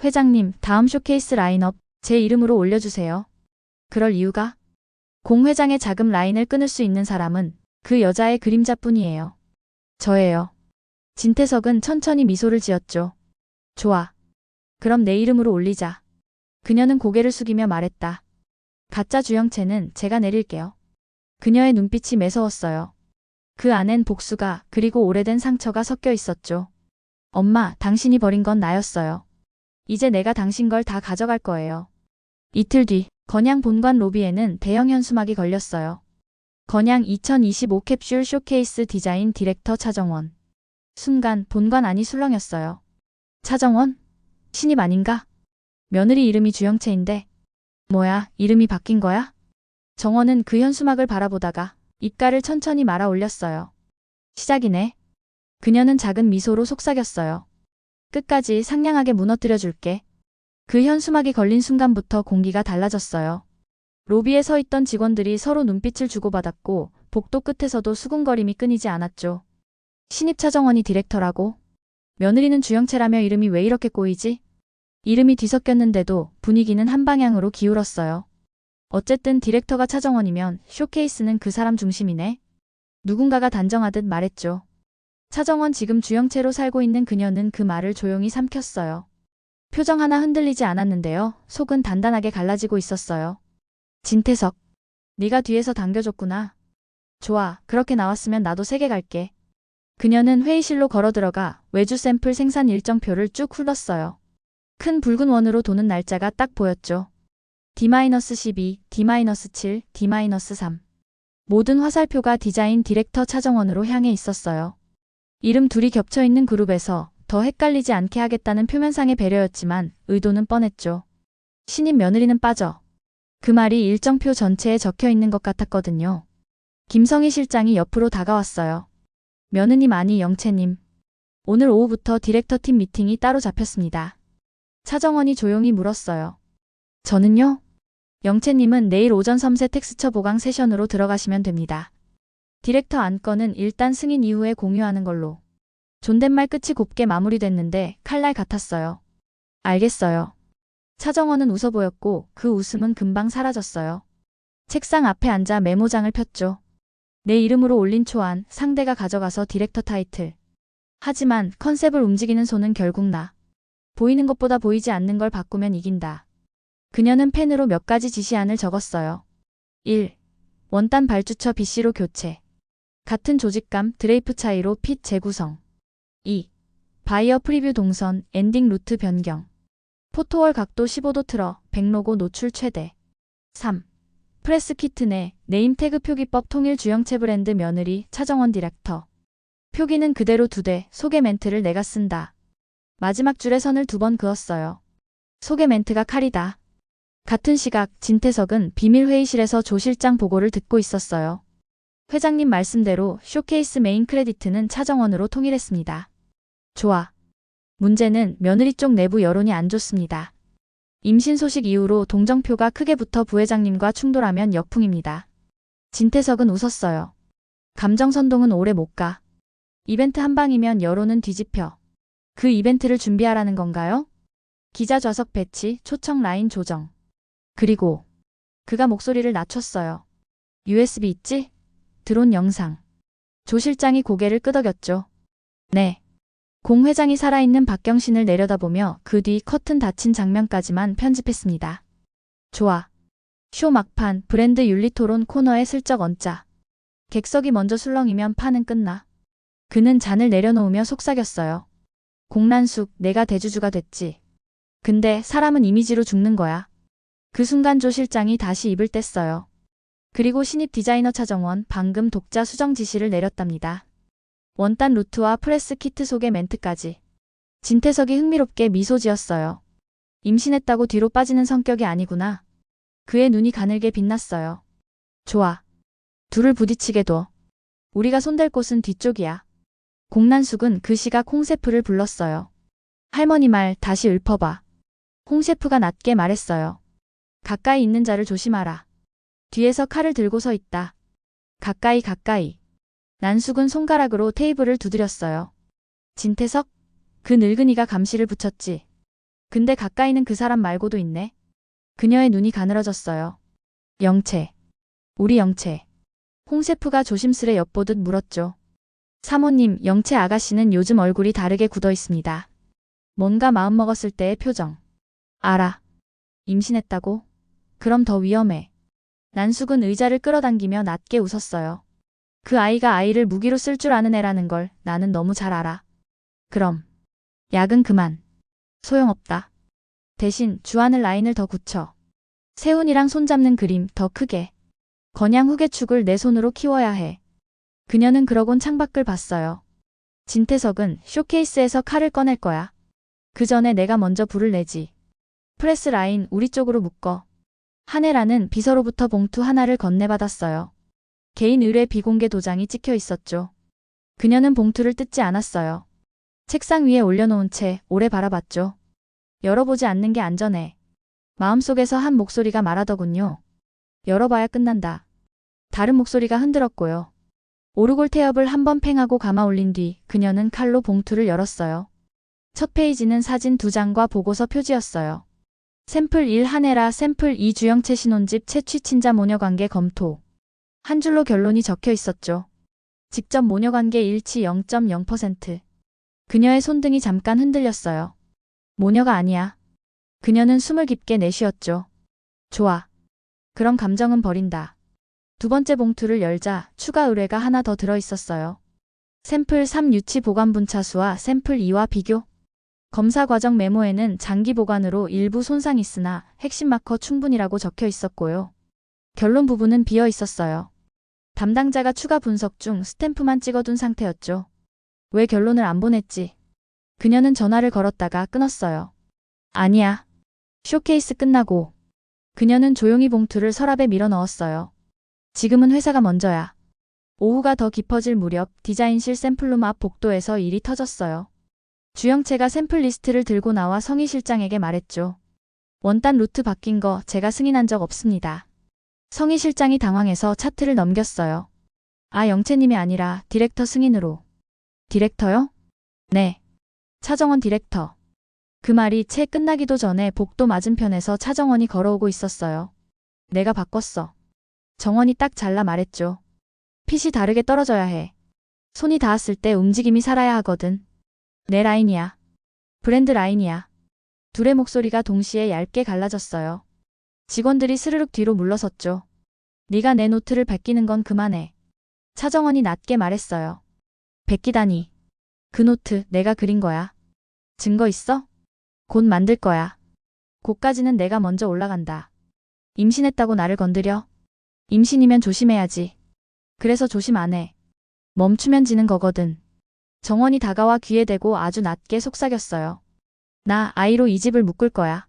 회장님, 다음 쇼케이스 라인업 제 이름으로 올려주세요. 그럴 이유가? 공 회장의 자금 라인을 끊을 수 있는 사람은 그 여자의 그림자뿐이에요. 저예요. 진태석은 천천히 미소를 지었죠. 좋아. 그럼 내 이름으로 올리자. 그녀는 고개를 숙이며 말했다. 가짜 주영채는 제가 내릴게요. 그녀의 눈빛이 매서웠어요. 그 안엔 복수가 그리고 오래된 상처가 섞여 있었죠. 엄마, 당신이 버린 건 나였어요. 이제 내가 당신 걸 다 가져갈 거예요. 이틀 뒤 건양 본관 로비에는 대형 현수막이 걸렸어요. 건양 2025 캡슐 쇼케이스 디자인 디렉터 차정원. 순간 본관 안이 술렁였어요. 차정원? 신입 아닌가? 며느리 이름이 주영채인데. 뭐야, 이름이 바뀐 거야? 정원은 그 현수막을 바라보다가 입가를 천천히 말아 올렸어요. 시작이네. 그녀는 작은 미소로 속삭였어요. 끝까지 상냥하게 무너뜨려 줄게. 그 현수막이 걸린 순간부터 공기가 달라졌어요. 로비에 서 있던 직원들이 서로 눈빛을 주고받았고 복도 끝에서도 수군거림이 끊이지 않았죠. 신입 차정원이 디렉터라고? 며느리는 주영채라며 이름이 왜 이렇게 꼬이지? 이름이 뒤섞였는데도 분위기는 한 방향으로 기울었어요. 어쨌든 디렉터가 차정원이면 쇼케이스는 그 사람 중심이네. 누군가가 단정하듯 말했죠. 차정원 지금 주영채로 살고 있는 그녀는 그 말을 조용히 삼켰어요. 표정 하나 흔들리지 않았는데요. 속은 단단하게 갈라지고 있었어요. 진태석. 네가 뒤에서 당겨줬구나. 좋아. 그렇게 나왔으면 나도 세게 갈게. 그녀는 회의실로 걸어들어가 외주 샘플 생산 일정표를 쭉 훑었어요. 큰 붉은 원으로 도는 날짜가 딱 보였죠. D-12, D-7, D-3. 모든 화살표가 디자인 디렉터 차정원으로 향해 있었어요. 이름 둘이 겹쳐있는 그룹에서 더 헷갈리지 않게 하겠다는 표면상의 배려였지만 의도는 뻔했죠. 신입 며느리는 빠져. 그 말이 일정표 전체에 적혀있는 것 같았거든요. 김성희 실장이 옆으로 다가왔어요. 며느님 아니 영채님. 오늘 오후부터 디렉터 팀 미팅이 따로 잡혔습니다. 차정원이 조용히 물었어요. 저는요? 영채님은 내일 오전 섬세 텍스처 보강 세션으로 들어가시면 됩니다. 디렉터 안건은 일단 승인 이후에 공유하는 걸로. 존댓말 끝이 곱게 마무리됐는데 칼날 같았어요. 알겠어요. 차정원은 웃어 보였고 그 웃음은 금방 사라졌어요. 책상 앞에 앉아 메모장을 폈죠. 내 이름으로 올린 초안, 상대가 가져가서 디렉터 타이틀. 하지만 컨셉을 움직이는 손은 결국 나. 보이는 것보다 보이지 않는 걸 바꾸면 이긴다. 그녀는 펜으로 몇 가지 지시안을 적었어요. 1. 원단 발주처 BC로 교체. 같은 조직감, 드레이프 차이로 핏 재구성. 2. 바이어 프리뷰 동선, 엔딩 루트 변경. 포토월 각도 15도 틀어, 백로고 노출 최대. 3. 프레스 키트 내 네임태그 표기법 통일 주영채 브랜드 며느리 차정원 디렉터. 표기는 그대로 2대, 소개 멘트를 내가 쓴다. 마지막 줄에 선을 2번 그었어요. 소개 멘트가 칼이다. 같은 시각 진태석은 비밀 회의실에서 조 실장 보고를 듣고 있었어요. 회장님 말씀대로 쇼케이스 메인 크레디트는 차정원으로 통일했습니다. 좋아. 문제는 며느리 쪽 내부 여론이 안 좋습니다. 임신 소식 이후로 동정표가 크게 붙어 부회장님과 충돌하면 역풍입니다. 진태석은 웃었어요. 감정선동은 오래 못 가. 이벤트 한 방이면 여론은 뒤집혀. 그 이벤트를 준비하라는 건가요? 기자 좌석 배치, 초청 라인 조정. 그리고 그가 목소리를 낮췄어요. USB 있지? 드론 영상. 조 실장이 고개를 끄덕였죠. 네. 공 회장이 살아있는 박경신을 내려다보며 그 뒤 커튼 닫힌 장면까지만 편집했습니다. 좋아. 쇼 막판 브랜드 윤리토론 코너에 슬쩍 얹자. 객석이 먼저 술렁이면 판은 끝나. 그는 잔을 내려놓으며 속삭였어요. 공란숙, 내가 대주주가 됐지. 근데 사람은 이미지로 죽는 거야. 그 순간 조 실장이 다시 입을 뗐어요. 그리고 신입 디자이너 차정원 방금 독자 수정 지시를 내렸답니다. 원단 루트와 프레스 키트 소개 멘트까지. 진태석이 흥미롭게 미소 지었어요. 임신했다고 뒤로 빠지는 성격이 아니구나. 그의 눈이 가늘게 빛났어요. 좋아. 둘을 부딪히게 둬. 우리가 손댈 곳은 뒤쪽이야. 공란숙은 그 시각 홍 셰프를 불렀어요. 할머니 말 다시 읊어봐. 홍 셰프가 낮게 말했어요. 가까이 있는 자를 조심하라. 뒤에서 칼을 들고 서 있다. 가까이 가까이. 난숙은 손가락으로 테이블을 두드렸어요. 진태석? 그 늙은이가 감시를 붙였지. 근데 가까이는 그 사람 말고도 있네. 그녀의 눈이 가늘어졌어요. 영채. 우리 영채. 홍 셰프가 조심스레 엿보듯 물었죠. 사모님, 영채 아가씨는 요즘 얼굴이 다르게 굳어 있습니다. 뭔가 마음먹었을 때의 표정. 알아. 임신했다고? 그럼 더 위험해. 난숙은 의자를 끌어당기며 낮게 웃었어요. 그 아이가 아이를 무기로 쓸 줄 아는 애라는 걸 나는 너무 잘 알아. 그럼. 약은 그만. 소용없다. 대신 주안을 라인을 더 굳혀. 세훈이랑 손잡는 그림 더 크게. 건양 후계축을 내 손으로 키워야 해. 그녀는 그러곤 창밖을 봤어요. 진태석은 쇼케이스에서 칼을 꺼낼 거야. 그 전에 내가 먼저 불을 내지. 프레스 라인 우리 쪽으로 묶어. 한혜라는 비서로부터 봉투 하나를 건네받았어요. 개인 의뢰 비공개 도장이 찍혀 있었죠. 그녀는 봉투를 뜯지 않았어요. 책상 위에 올려놓은 채 오래 바라봤죠. 열어보지 않는 게 안전해. 마음속에서 한 목소리가 말하더군요. 열어봐야 끝난다. 다른 목소리가 흔들었고요. 오르골 태엽을 한번 팽하고 감아 올린 뒤 그녀는 칼로 봉투를 열었어요. 첫 페이지는 사진 2장과 보고서 표지였어요. 샘플 1 한혜라, 샘플 2 주영채 신혼집 채취 친자 모녀관계 검토. 한 줄로 결론이 적혀 있었죠. 직접 모녀관계 일치 0.0%. 그녀의 손등이 잠깐 흔들렸어요. 모녀가 아니야. 그녀는 숨을 깊게 내쉬었죠. 좋아. 그럼 감정은 버린다. 두 번째 봉투를 열자 추가 의뢰가 하나 더 들어있었어요. 샘플 3 유치 보관 분차수와 샘플 2와 비교. 검사 과정 메모에는 장기 보관으로 일부 손상이 있으나 핵심 마커 충분이라고 적혀 있었고요. 결론 부분은 비어 있었어요. 담당자가 추가 분석 중 스탬프만 찍어둔 상태였죠. 왜 결론을 안 보냈지? 그녀는 전화를 걸었다가 끊었어요. 아니야. 쇼케이스 끝나고. 그녀는 조용히 봉투를 서랍에 밀어 넣었어요. 지금은 회사가 먼저야. 오후가 더 깊어질 무렵 디자인실 샘플룸 앞 복도에서 일이 터졌어요. 주영채가 샘플 리스트를 들고 나와 성희 실장에게 말했죠. 원단 루트 바뀐 거 제가 승인한 적 없습니다. 성희 실장이 당황해서 차트를 넘겼어요. 아, 영채님이 아니라 디렉터 승인으로. 디렉터요? 네. 차정원 디렉터. 그 말이 채 끝나기도 전에 복도 맞은편에서 차정원이 걸어오고 있었어요. 내가 바꿨어. 정원이 딱 잘라 말했죠. 핏이 다르게 떨어져야 해. 손이 닿았을 때 움직임이 살아야 하거든. 내 라인이야. 브랜드 라인이야. 둘의 목소리가 동시에 얇게 갈라졌어요. 직원들이 스르륵 뒤로 물러섰죠. 네가 내 노트를 베끼는 건 그만해. 차정원이 낮게 말했어요. 베끼다니. 그 노트 내가 그린 거야. 증거 있어? 곧 만들 거야. 곧까지는 내가 먼저 올라간다. 임신했다고 나를 건드려? 임신이면 조심해야지. 그래서 조심 안 해. 멈추면 지는 거거든. 정원이 다가와 귀에 대고 아주 낮게 속삭였어요. 나 아이로 이 집을 묶을 거야.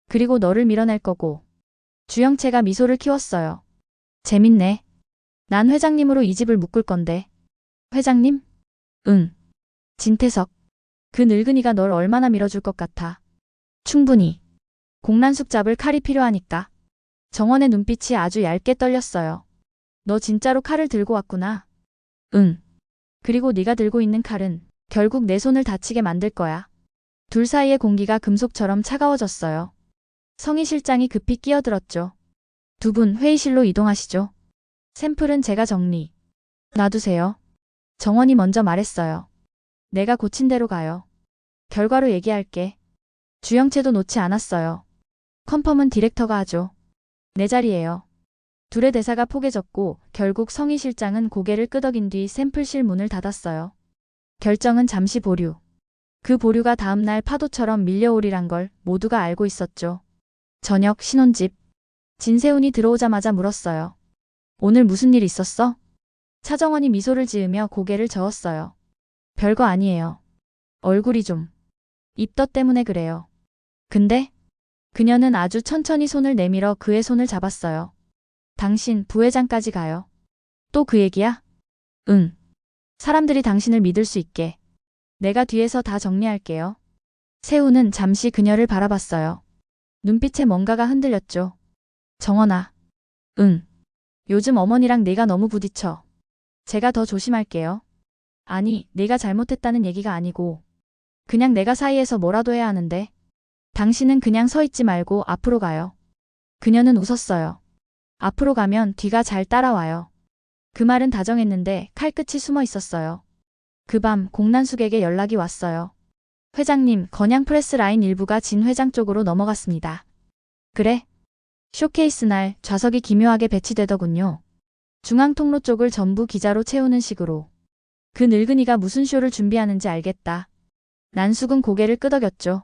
그리고 너를 밀어낼 거고. 주영채가 미소를 키웠어요. 재밌네. 난 회장님으로 이 집을 묶을 건데. 회장님? 응. 진태석. 그 늙은이가 널 얼마나 밀어줄 것 같아. 충분히. 공란숙 잡을 칼이 필요하니까. 정원의 눈빛이 아주 얇게 떨렸어요. 너 진짜로 칼을 들고 왔구나. 응. 그리고 네가 들고 있는 칼은 결국 내 손을 다치게 만들 거야. 둘 사이의 공기가 금속처럼 차가워졌어요. 성희 실장이 급히 끼어들었죠. 두 분 회의실로 이동하시죠. 샘플은 제가 정리. 놔두세요. 정원이 먼저 말했어요. 내가 고친 대로 가요. 결과로 얘기할게. 주영채도 놓지 않았어요. 컨펌은 디렉터가 하죠. 내 자리예요. 둘의 대사가 포개졌고 결국 성희 실장은 고개를 끄덕인 뒤 샘플실 문을 닫았어요. 결정은 잠시 보류. 그 보류가 다음날 파도처럼 밀려오리란 걸 모두가 알고 있었죠. 저녁 신혼집. 진세훈이 들어오자마자 물었어요. 오늘 무슨 일 있었어? 차정원이 미소를 지으며 고개를 저었어요. 별거 아니에요. 얼굴이 좀. 입덧 때문에 그래요. 근데? 그녀는 아주 천천히 손을 내밀어 그의 손을 잡았어요. 당신 부회장까지 가요. 또 그 얘기야? 응. 사람들이 당신을 믿을 수 있게. 내가 뒤에서 다 정리할게요. 세훈은 잠시 그녀를 바라봤어요. 눈빛에 뭔가가 흔들렸죠. 정원아. 응. 요즘 어머니랑 네가 너무 부딪혀. 제가 더 조심할게요. 아니, 네가 잘못했다는 얘기가 아니고 그냥 내가 사이에서 뭐라도 해야 하는데. 당신은 그냥 서 있지 말고 앞으로 가요. 그녀는 웃었어요. 앞으로 가면 뒤가 잘 따라와요. 그 말은 다정했는데 칼끝이 숨어 있었어요. 그 밤 공란숙에게 연락이 왔어요. 회장님, 건양 프레스 라인 일부가 진 회장 쪽으로 넘어갔습니다. 그래? 쇼케이스 날 좌석이 기묘하게 배치되더군요. 중앙 통로 쪽을 전부 기자로 채우는 식으로. 그 늙은이가 무슨 쇼를 준비하는지 알겠다. 난숙은 고개를 끄덕였죠.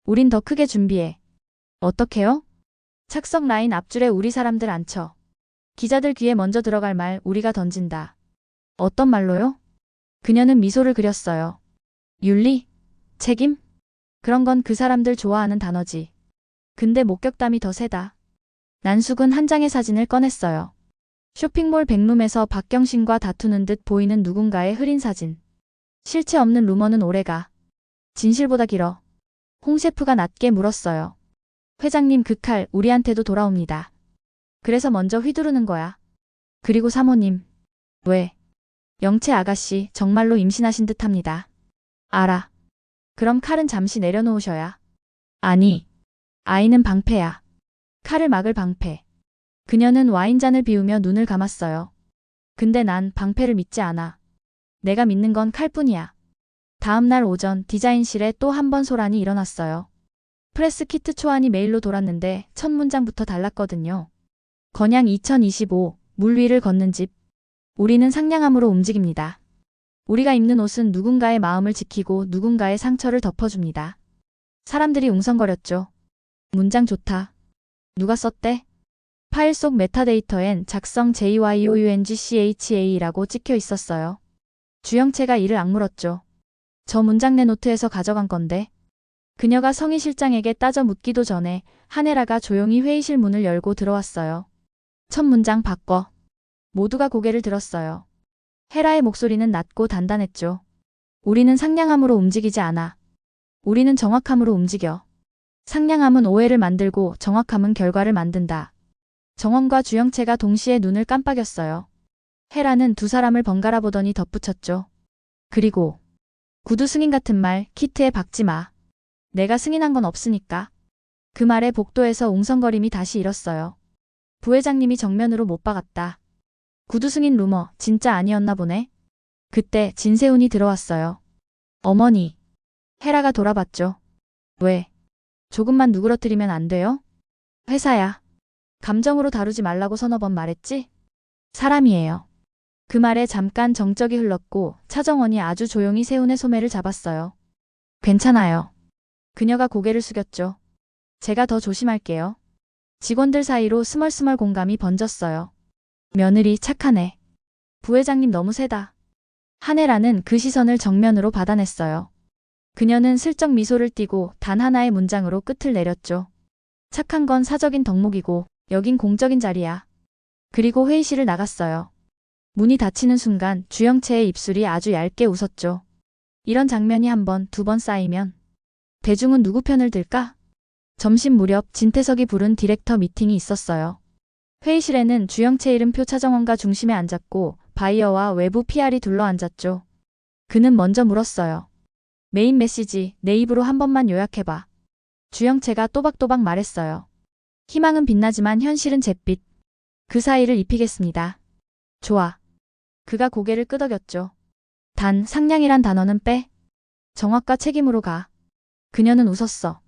우린 더 크게 준비해. 어떻게요? 착석 라인 앞줄에 우리 사람들 앉혀. 기자들 귀에 먼저 들어갈 말 우리가 던진다. 어떤 말로요? 그녀는 미소를 그렸어요. 윤리? 책임? 그런 건 그 사람들 좋아하는 단어지. 근데 목격담이 더 세다. 난숙은 한 장의 사진을 꺼냈어요. 쇼핑몰 백룸에서 박경신과 다투는 듯 보이는 누군가의 흐린 사진. 실체 없는 루머는 오래가. 진실보다 길어. 홍 셰프가 낮게 물었어요. 회장님 그 칼 우리한테도 돌아옵니다. 그래서 먼저 휘두르는 거야. 그리고 사모님. 왜? 영채 아가씨 정말로 임신하신 듯합니다. 알아. 그럼 칼은 잠시 내려놓으셔야. 아니. 아이는 방패야. 칼을 막을 방패. 그녀는 와인잔을 비우며 눈을 감았어요. 근데 난 방패를 믿지 않아. 내가 믿는 건 칼뿐이야. 다음 날 오전 디자인실에 또 한 번 소란이 일어났어요. 프레스 키트 초안이 메일로 돌았는데 첫 문장부터 달랐거든요. 건양 2025, 물 위를 걷는 집. 우리는 상냥함으로 움직입니다. 우리가 입는 옷은 누군가의 마음을 지키고 누군가의 상처를 덮어줍니다. 사람들이 웅성거렸죠. 문장 좋다. 누가 썼대? 파일 속 메타데이터엔 작성 JYOUNGCHA라고 찍혀 있었어요. 주영채가 이를 악물었죠. 저 문장 내 노트에서 가져간 건데. 그녀가 성희 실장에게 따져 묻기도 전에 한혜라가 조용히 회의실 문을 열고 들어왔어요. 첫 문장 바꿔. 모두가 고개를 들었어요. 헤라의 목소리는 낮고 단단했죠. 우리는 상냥함으로 움직이지 않아. 우리는 정확함으로 움직여. 상냥함은 오해를 만들고 정확함은 결과를 만든다. 정원과 주영채가 동시에 눈을 깜빡였어요. 헤라는 두 사람을 번갈아 보더니 덧붙였죠. 그리고 구두 승인 같은 말 키트에 박지 마. 내가 승인한 건 없으니까. 그 말에 복도에서 웅성거림이 다시 일었어요. 부회장님이 정면으로 못 박았다. 구두 승인 루머 진짜 아니었나 보네. 그때 진세훈이 들어왔어요. 어머니. 헤라가 돌아봤죠. 왜? 조금만 누그러뜨리면 안 돼요? 회사야. 감정으로 다루지 말라고 서너 번 말했지? 사람이에요. 그 말에 잠깐 정적이 흘렀고 차정원이 아주 조용히 세훈의 소매를 잡았어요. 괜찮아요. 그녀가 고개를 숙였죠. 제가 더 조심할게요. 직원들 사이로 스멀스멀 공감이 번졌어요. 며느리 착하네. 부회장님 너무 세다. 한혜라는 그 시선을 정면으로 받아냈어요. 그녀는 슬쩍 미소를 띠고 단 하나의 문장으로 끝을 내렸죠. 착한 건 사적인 덕목이고 여긴 공적인 자리야. 그리고 회의실을 나갔어요. 문이 닫히는 순간 주영채의 입술이 아주 얇게 웃었죠. 이런 장면이 한 번, 두 번 쌓이면 대중은 누구 편을 들까? 점심 무렵 진태석이 부른 디렉터 미팅이 있었어요. 회의실에는 주영채 이름표 차정원과 중심에 앉았고 바이어와 외부 PR이 둘러앉았죠. 그는 먼저 물었어요. 메인 메시지 내 입으로 한 번만 요약해봐. 주영채가 또박또박 말했어요. 희망은 빛나지만 현실은 잿빛. 그 사이를 입히겠습니다. 좋아. 그가 고개를 끄덕였죠. 단 상냥이란 단어는 빼. 정확과 책임으로 가. 그녀는 웃었어.